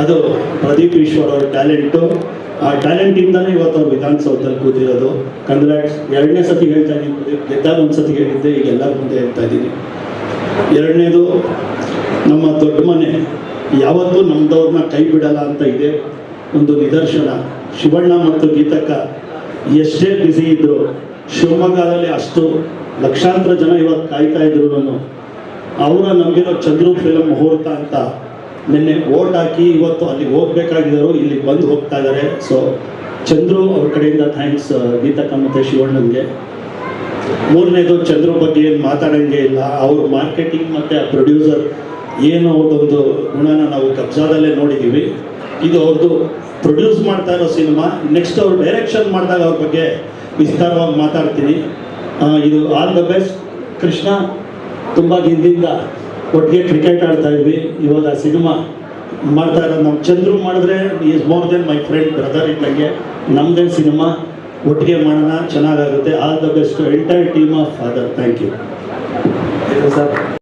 ಅದು ಪ್ರದೀಪ್ ಈಶ್ವರ್ ಅವ್ರ ಟ್ಯಾಲೆಂಟು. ಆ ಟ್ಯಾಲೆಂಟಿಂದನೇ ಇವತ್ತು ಅವ್ರು ವಿಧಾನಸೌಧದಲ್ಲಿ ಕೂತಿರೋದು. ಕಂಗ್ರಾಟ್ಸ್. ಎರಡನೇ ಸತಿ ಹೇಳ್ತಾ ಇದ್ದೀನಿ, ಗೆದ್ದಾಗ ಒಂದು ಸತಿ ಹೇಳಿದ್ದೆ, ಈಗ ಎಲ್ಲರ ಮುಂದೆ ಹೇಳ್ತಾ ಇದ್ದೀನಿ. ಎರಡನೇದು, ನಮ್ಮ ದೊಡ್ಡ ಮನೆ ಯಾವತ್ತೂ ನಮ್ಮದವ್ರನ್ನ ಕೈ ಬಿಡಲ್ಲ ಅಂತ ಇದೆ ಒಂದು ನಿದರ್ಶನ. ಶಿವಣ್ಣ ಮತ್ತು ಗೀತಕ್ಕ ಎಷ್ಟೇ ಬ್ಯುಸಿ ಇದ್ದರು, ಶಿವಮೊಗ್ಗದಲ್ಲಿ ಅಷ್ಟು ಲಕ್ಷಾಂತರ ಜನ ಇವತ್ತು ಕಾಯ್ತಾ ಇದ್ರು. ಅವರ ನಮಗಿರೋ ಚಂದ್ರು ಫಿಲಮ್ ಮುಹೂರ್ತ ಅಂತ ನಿನ್ನೆ ಓಟ್ ಹಾಕಿ ಇವತ್ತು ಅಲ್ಲಿಗೆ ಹೋಗ್ಬೇಕಾಗಿದ್ದರು, ಇಲ್ಲಿಗೆ ಬಂದು ಹೋಗ್ತಾ ಇದ್ದಾರೆ. ಸೊ ಚಂದ್ರು ಅವ್ರ ಕಡೆಯಿಂದ ಥ್ಯಾಂಕ್ಸ್ ಗೀತಕ್ಕ ಮತ್ತು ಶಿವಣ್ಣನಿಗೆ. ಮೂರನೇದು, ಚಂದ್ರು ಬಗ್ಗೆ ಏನು ಮಾತಾಡೋಂಗೆ ಇಲ್ಲ. ಅವರು ಮಾರ್ಕೆಟಿಂಗ್ ಮತ್ತು ಆ ಪ್ರೊಡ್ಯೂಸರ್ ಏನು ಅವ್ರದ್ದೊಂದು ಗುಣನ ನಾವು ಕಬ್ಜಾದಲ್ಲೇ ನೋಡಿದ್ದೀವಿ. ಇದು ಅವ್ರದ್ದು ಪ್ರೊಡ್ಯೂಸ್ ಮಾಡ್ತಾ ಇರೋ ಸಿನಿಮಾ. ನೆಕ್ಸ್ಟ್ ಅವ್ರು ಡೈರೆಕ್ಷನ್ ಮಾಡಿದಾಗ ಅವ್ರ ಬಗ್ಗೆ ವಿಸ್ತಾರವಾಗಿ ಮಾತಾಡ್ತೀನಿ. ಇದು ಆಲ್ ದ ಬೆಸ್ಟ್. ಕೃಷ್ಣ, ತುಂಬ ದಿನದಿಂದ ಒಟ್ಟಿಗೆ ಕ್ರಿಕೆಟ್ ಆಡ್ತಾ ಇದ್ವಿ. ಇವಾಗ ಸಿನಿಮಾ ಮಾಡ್ತಾ ಇರೋದು ನಮ್ಮ ಚಂದ್ರು ಮಾಡಿದ್ರೆ is more than my friend, brother ಇದ್ದಂಗೆ. ನಮ್ಮದೇ ಸಿನಿಮಾ ಒಟ್ಟಿಗೆ ಮಾಡೋಣ, ಚೆನ್ನಾಗಾಗುತ್ತೆ. All the best entire team of Father. Thank you sir.